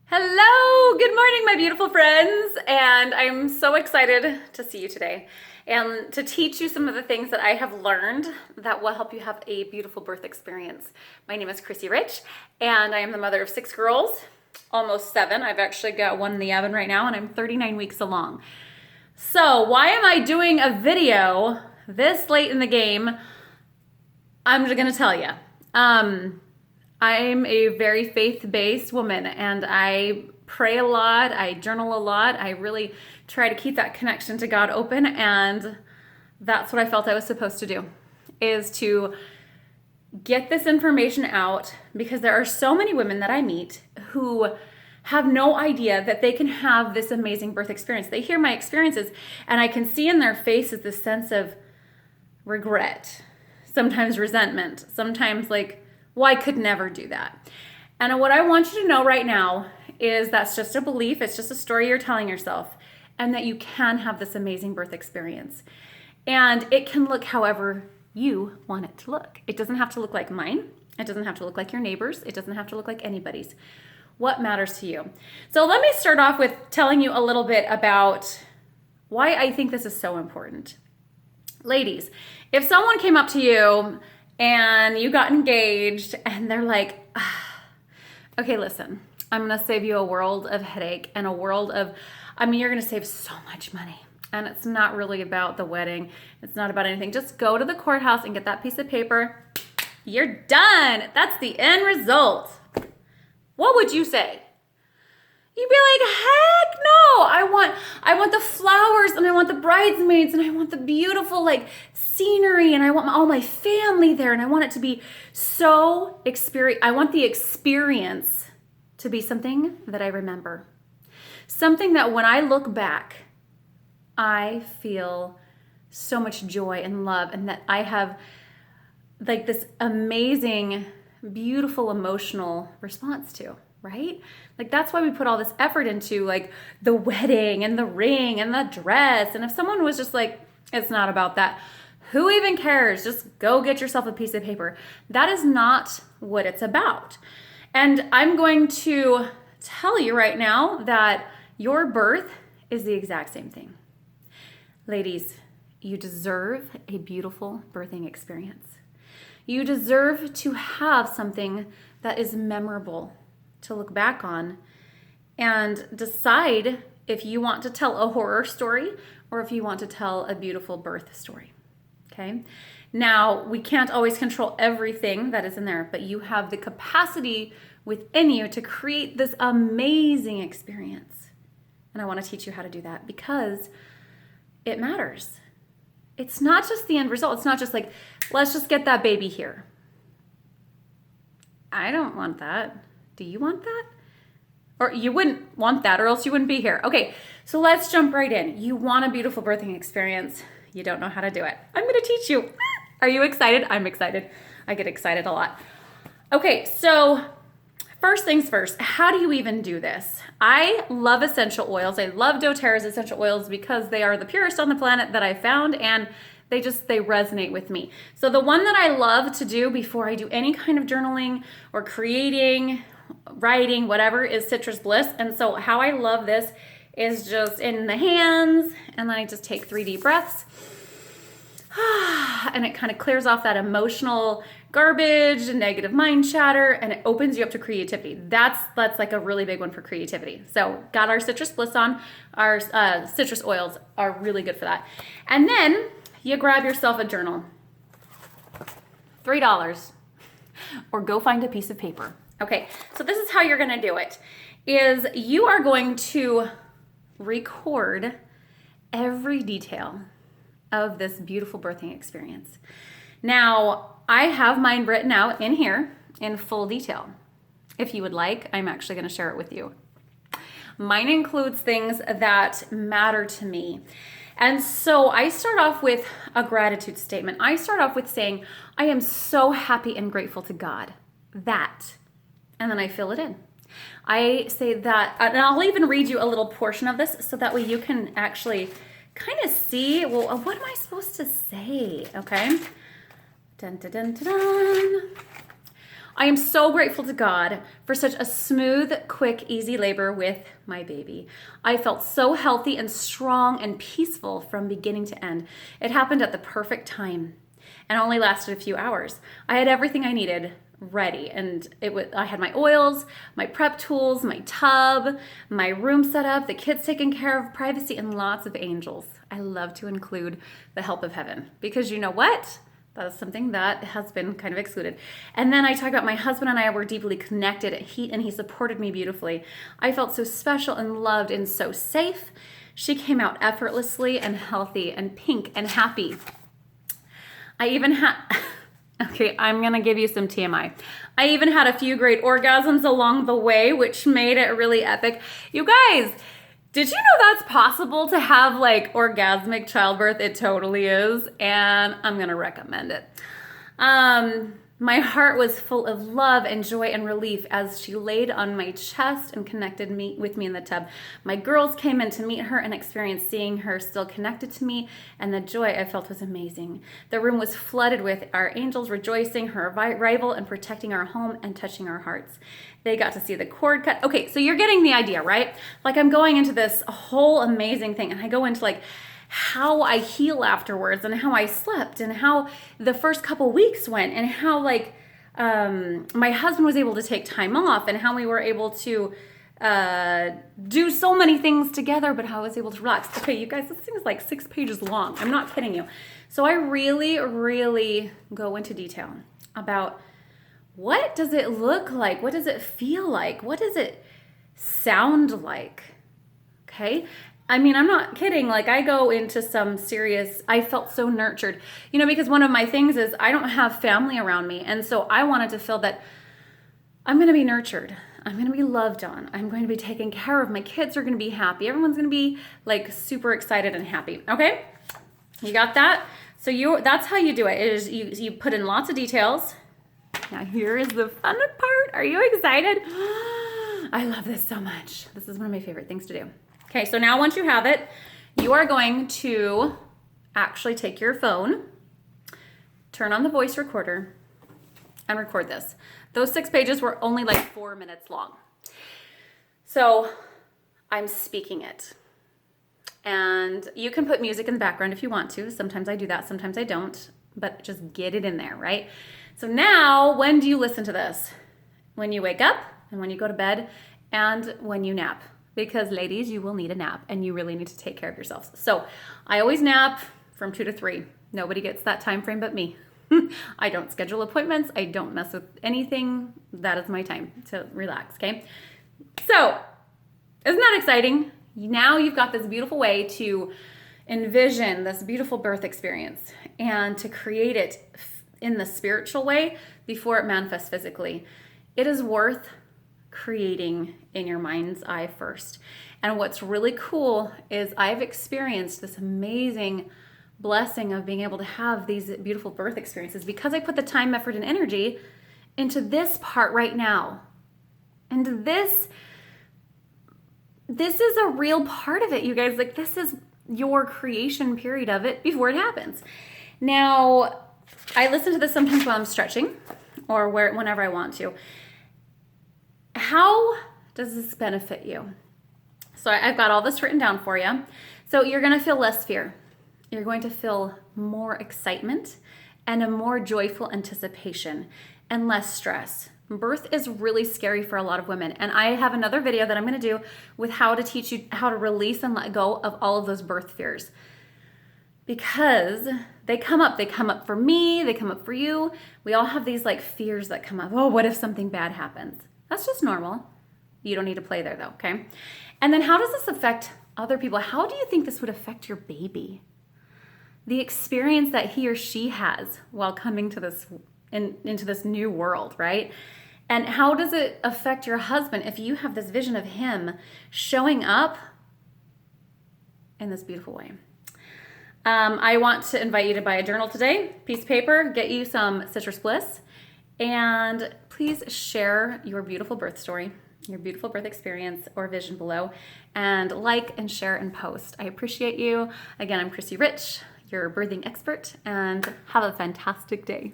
Hello, good morning, my beautiful friends, and I'm so excited to see you today and to teach you some of the things that I have learned that will help you have a beautiful birth experience. My name is Chrissy Rich, and I am the mother of 6 girls, almost 7. I've actually got one in the oven right now, and I'm 39 weeks along. So why am I doing a video this late in the game? I'm just gonna tell you. I'm a very faith-based woman, and I pray a lot, I journal a lot, I really try to keep that connection to God open, and that's what I felt I was supposed to do, is to get this information out, because there are so many women that I meet who have no idea that they can have this amazing birth experience. They hear my experiences, and I can see in their faces this sense of regret, sometimes resentment, sometimes like, well, I could never do that. And what I want you to know right now is that's just a belief. It's just a story you're telling yourself, and that you can have this amazing birth experience. And it can look however you want it to look. It doesn't have to look like mine. It doesn't have to look like your neighbors. It doesn't have to look like anybody's. What matters to you? So let me start off with telling you a little bit about why I think this is so important. Ladies, if someone came up to you and you got engaged and they're like, okay, listen, I'm gonna save you a world of headache and a world of, you're gonna save so much money. And it's not really about the wedding. It's not about anything. Just go to the courthouse and get that piece of paper. You're done. That's the end result. What would you say? You'd be like, heck no, I want the flowers, and I want the bridesmaids, and I want the beautiful like scenery, and I want all my family there, and I want it to be so I want the experience to be something that I remember. Something that when I look back, I feel so much joy and love, and that I have like this amazing, beautiful emotional response to. Right? Like that's why we put all this effort into like the wedding and the ring and the dress. And if someone was just like, it's not about that, who even cares? Just go get yourself a piece of paper. That is not what it's about. And I'm going to tell you right now that your birth is the exact same thing. Ladies, you deserve a beautiful birthing experience. You deserve to have something that is memorable to look back on and decide if you want to tell a horror story or if you want to tell a beautiful birth story. Okay? Now, we can't always control everything that is in there, but you have the capacity within you to create this amazing experience. And I want to teach you how to do that because it matters. It's not just the end result. It's not just like, let's just get that baby here. I don't want that. Do you want that? Or you wouldn't want that, or else you wouldn't be here. Okay, so let's jump right in. You want a beautiful birthing experience. You don't know how to do it. I'm going to teach you. Are you excited? I'm excited. I get excited a lot. Okay, so first things first, how do you even do this? I love essential oils. I love doTERRA's essential oils because they are the purest on the planet that I found, and they resonate with me. So the one that I love to do before I do any kind of journaling or creating, writing, whatever, is Citrus Bliss. And so how I love this is just in the hands, and then I just take 3 deep breaths. And it kind of clears off that emotional garbage and negative mind chatter, and it opens you up to creativity. That's like a really big one for creativity. So got our Citrus Bliss on. Our citrus oils are really good for that. And then you grab yourself a journal, $3, or go find a piece of paper. Okay, so this is how you're gonna do it, is you are going to record every detail of this beautiful birthing experience. Now, I have mine written out in here in full detail. If you would like, I'm actually gonna share it with you. Mine includes things that matter to me. And so I start off with a gratitude statement. I start off with saying, I am so happy and grateful to God that, and then I fill it in. I say that, and I'll even read you a little portion of this so that way you can actually kind of see, well, what am I supposed to say? Okay. Dun, dun, dun, dun, dun. I am so grateful to God for such a smooth, quick, easy labor with my baby. I felt so healthy and strong and peaceful from beginning to end. It happened at the perfect time and only lasted a few hours. I had everything I needed ready, and I had my oils, my prep tools, my tub, my room set up, the kids taken care of, privacy, and lots of angels. I love to include the help of heaven because you know what? That is something that has been kind of excluded. And then I talk about my husband and I were deeply connected, and he supported me beautifully. I felt so special and loved and so safe. She came out effortlessly and healthy and pink and happy. I even had, okay, I'm gonna give you some TMI. I even had a few great orgasms along the way, which made it really epic. You guys, did you know that's possible to have like orgasmic childbirth? It totally is, and I'm gonna recommend it. My heart was full of love and joy and relief as she laid on my chest and connected with me in the tub. My girls came in to meet her and experienced seeing her still connected to me, and the joy I felt was amazing. The room was flooded with our angels rejoicing her arrival and protecting our home and touching our hearts. They got to see the cord cut. Okay, so you're getting the idea, right? Like I'm going into this whole amazing thing, and I go into like how I heal afterwards and how I slept and how the first couple weeks went and how like my husband was able to take time off and how we were able to do so many things together, but how I was able to relax. Okay, you guys, this thing is like 6 pages long. I'm not kidding you. So I really, really go into detail about what does it look like? What does it feel like? What does it sound like? Okay. I mean, I'm not kidding. Like I go into some serious, I felt so nurtured, you know, because one of my things is I don't have family around me. And so I wanted to feel that I'm going to be nurtured. I'm going to be loved on. I'm going to be taken care of. My kids are going to be happy. Everyone's going to be like super excited and happy. Okay. You got that? So that's how you do it, is you put in lots of details. Now here is the fun part. Are you excited? I love this so much. This is one of my favorite things to do. Okay, so now once you have it, you are going to actually take your phone, turn on the voice recorder, and record this. Those 6 pages were only like 4 minutes long. So I'm speaking it. And you can put music in the background if you want to. Sometimes I do that, sometimes I don't, but just get it in there, right? So now, when do you listen to this? When you wake up and when you go to bed and when you nap. Because ladies, you will need a nap and you really need to take care of yourselves. So I always nap from 2 to 3. Nobody gets that time frame but me. I don't schedule appointments. I don't mess with anything. That is my time to relax, okay? So, isn't that exciting? Now you've got this beautiful way to envision this beautiful birth experience and to create it in the spiritual way before it manifests physically. It is worth creating in your mind's eye first. And what's really cool is I've experienced this amazing blessing of being able to have these beautiful birth experiences because I put the time, effort, and energy into this part right now. And this is a real part of it, you guys. Like, this is your creation period of it before it happens. Now, I listen to this sometimes while I'm stretching or whenever I want to. How does this benefit you? So I've got all this written down for you. So you're going to feel less fear. You're going to feel more excitement and a more joyful anticipation and less stress. Birth is really scary for a lot of women. And I have another video that I'm going to do with how to teach you how to release and let go of all of those birth fears. Because they come up for me, they come up for you. We all have these like fears that come up. Oh, what if something bad happens? That's just normal. You don't need to play there though, okay? And then how does this affect other people? How do you think this would affect your baby? The experience that he or she has while coming to this into this new world, right? And how does it affect your husband if you have this vision of him showing up in this beautiful way? I want to invite you to buy a journal today, piece of paper, get you some Citrus Bliss, and please share your beautiful birth story, your beautiful birth experience or vision below, and like and share and post. I appreciate you. Again, I'm Chrissy Rich, your birthing expert, and have a fantastic day.